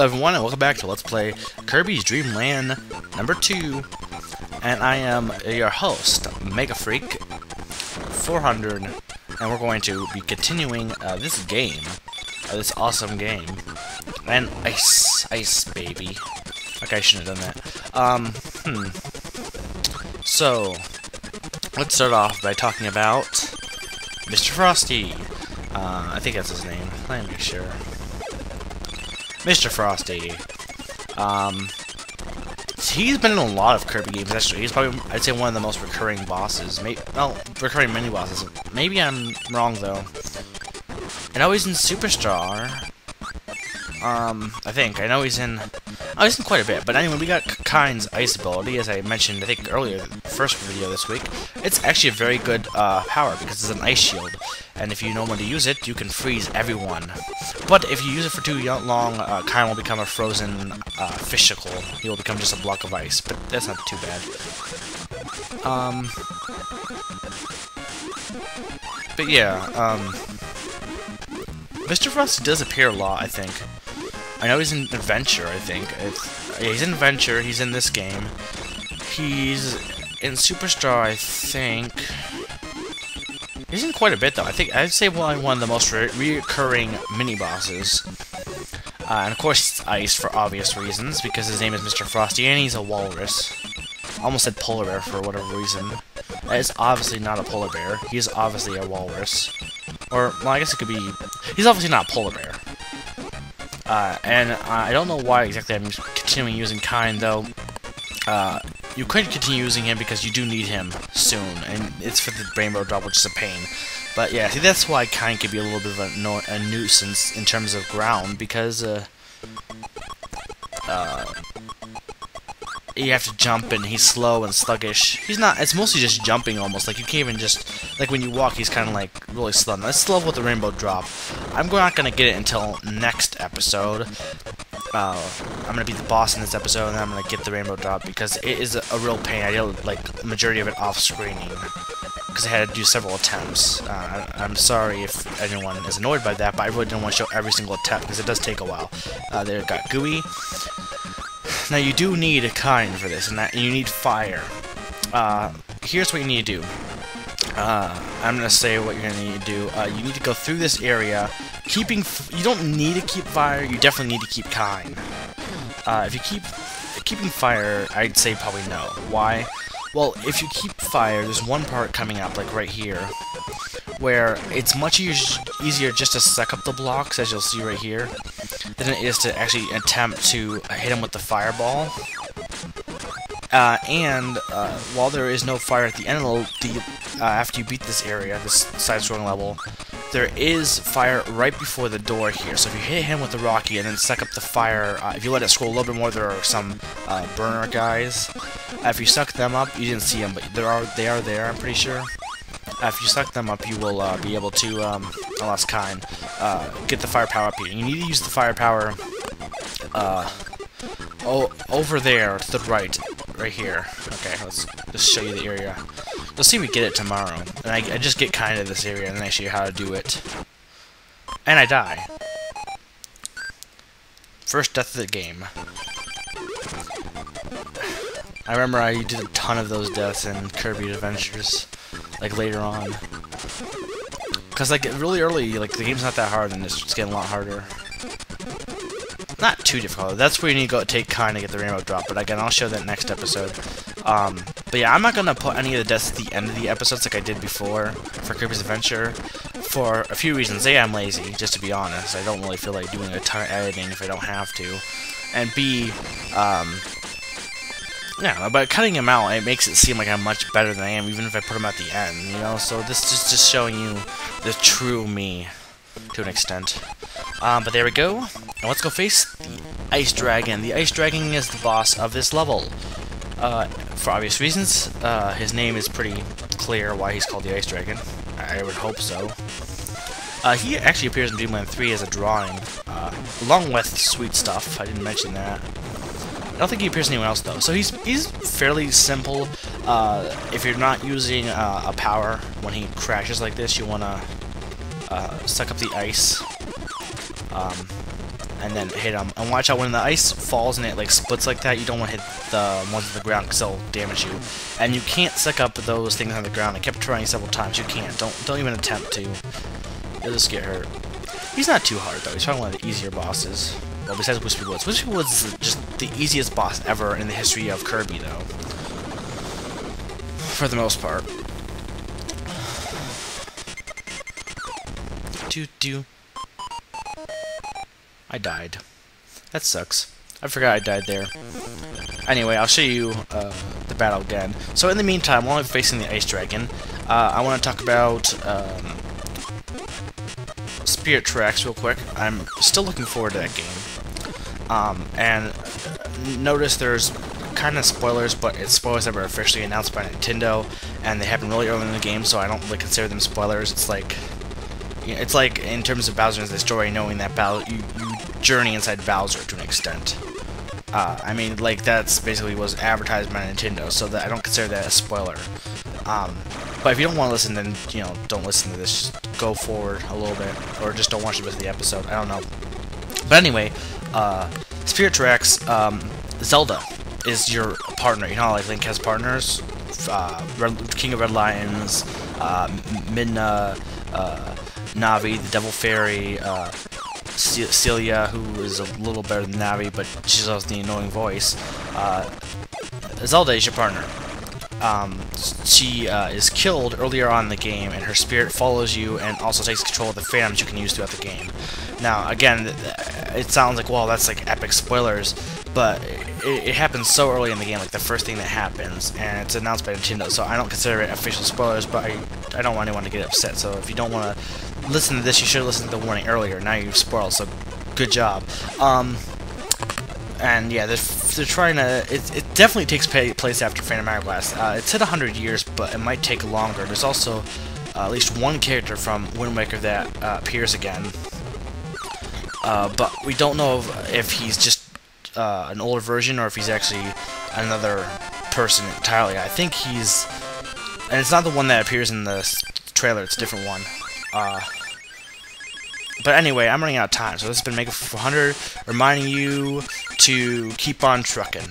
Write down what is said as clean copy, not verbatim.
Hello everyone and welcome back to Let's Play Kirby's Dream Land number 2. And I am your host, Mega Freak 400, and we're going to be continuing this game, this awesome game. And ice baby. Okay, I shouldn't have done that. So, let's start off by talking about Mr. Frosty. I think that's his name. Let me make sure. Mr. Frosty. He's been in a lot of Kirby games, actually. He's probably, I'd say, one of the most recurring bosses. Recurring mini-bosses. Maybe I'm wrong, though. I know he's in Superstar. I think. I know he's in... Oh, he's in quite a bit. But anyway, we got Kind's ice ability, as I mentioned, I think, earlier, first video this week. It's actually a very good power, because it's an ice shield. And if you know when to use it, you can freeze everyone. But if you use it for too long, Kind will become a frozen fishicle. He will become just a block of ice, but that's not too bad. But yeah, Mr. Frosty does appear a lot, I think. I know he's in Adventure, I think. Yeah, he's in Adventure, he's in this game. He's in Superstar, I think. He's in quite a bit, though. I'd say one of the most recurring mini-bosses. And of course, it's ice for obvious reasons, because his name is Mr. Frosty, and he's a walrus. I almost said polar bear for whatever reason. That is obviously not a polar bear. He is obviously a walrus. Or, well, I guess it could be... He's obviously not a polar bear. And I don't know why exactly I'm continuing using Kind, though. You could continue using him because you do need him soon, and it's for the rainbow drop, which is a pain. But yeah, see, that's why Kind could be a little bit of a nuisance in terms of ground, because you have to jump, and he's slow and sluggish. He's not. It's mostly just jumping, almost. Like, you can't even just... Like, when you walk, he's kind of, like, really slow. Now, that's slow with the rainbow drop. I'm not going to get it until next episode. I'm going to be the boss in this episode, and then I'm going to get the rainbow drop, because it is a real pain. I did, like, the majority of it off-screening, because I had to do several attempts. I'm sorry if anyone is annoyed by that, but I really didn't want to show every single attempt, because it does take a while. There, got Gooey. Now, you do need a Kind for this, and you need fire. Here's what you need to do. I'm going to say what you're going to need to do. You need to go through this area. You don't need to keep fire, you definitely need to keep Kind. If you keeping fire, I'd say probably no. Why? Well, if you keep fire, there's one part coming up, like right here, where it's much easier just to suck up the blocks, as you'll see right here, than it is to actually attempt to hit him with the fireball. While there is no fire at the end of after you beat this area, this side-scrolling level, there is fire right before the door here. So if you hit him with the Rocky and then suck up the fire, if you let it scroll a little bit more, there are some burner guys. If you suck them up, you didn't see them, but they are there, I'm pretty sure. If you suck them up, you will be able to, I lost Kind, get the firepower up here. You need to use the firepower over there to the right here. Okay, let's just show you the area. You'll see we get it tomorrow. And I just get Kind of this area, and then I show you how to do it. And I die. First death of the game. I remember I did a ton of those deaths in Kirby Adventures, like later on. Because like really early, like the game's not that hard, and it's getting a lot harder. Not too difficult. That's where you need to go take Kind to get the rainbow drop. But again, I'll show that next episode. But yeah, I'm not gonna put any of the deaths at the end of the episodes like I did before for Kirby's Adventure, for a few reasons. A, I'm lazy, just to be honest. I don't really feel like doing a ton of editing if I don't have to. And B, yeah, by cutting him out, it makes it seem like I'm much better than I am, even if I put him at the end, you know? So this is just showing you the true me, to an extent. But there we go. Now let's go face the Ice Dragon. The Ice Dragon is the boss of this level. For obvious reasons, his name is pretty clear why he's called the Ice Dragon. I would hope so. He actually appears in Dream Land 3 as a drawing, along with Sweet Stuff. I didn't mention that. I don't think he appears anywhere else, though. So he's fairly simple. If you're not using a power when he crashes like this, you want to suck up the ice. and then hit them. And watch out when the ice falls and it like splits like that. You don't want to hit the ones on the ground because they'll damage you. And you can't suck up those things on the ground. I kept trying several times. You can't. Don't even attempt to. You'll just get hurt. He's not too hard though. He's probably one of the easier bosses. Well, besides Wispy Woods. Wispy Woods is just the easiest boss ever in the history of Kirby, though. For the most part. Doo-doo. I died. That sucks. I forgot I died there. Anyway, I'll show you the battle again. So in the meantime, while I'm facing the Ice Dragon, I want to talk about Spirit Tracks real quick. I'm still looking forward to that game. And notice there's kind of spoilers, but it's spoilers that were officially announced by Nintendo, and they happen really early in the game, so I don't really consider them spoilers. It's like in terms of Bowser and the story, knowing that you journey inside Bowser to an extent. I mean, like, that's basically was advertised by Nintendo, so that I don't consider that a spoiler. But if you don't want to listen, then, you know, don't listen to this. Just go forward a little bit, or just don't watch the rest of the episode. I don't know. But anyway, Spirit Tracks, Zelda is your partner. You know how, like, Link has partners? King of Red Lions, Midna, Navi, the Devil Fairy, Celia, who is a little better than Navi, but she's also the annoying voice. Zelda is your partner. She is killed earlier on in the game, and her spirit follows you and also takes control of the phantoms you can use throughout the game. Now, again, it sounds like, well, that's like epic spoilers, but it happens so early in the game, like the first thing that happens, and it's announced by Nintendo, so I don't consider it official spoilers, but I don't want anyone to get upset, so if you don't want to listen to this, you should have listened to the warning earlier. Now you've spoiled, so good job. And yeah, they're trying to. It definitely takes place after Phantom Hourglass. It said 100 years, but it might take longer. There's also at least one character from Wind Waker that appears again, but we don't know if he's just an older version or if he's actually another person entirely. I think he's, and it's not the one that appears in the trailer. It's a different one. But anyway, I'm running out of time, so this has been Mega 400, reminding you to keep on trucking.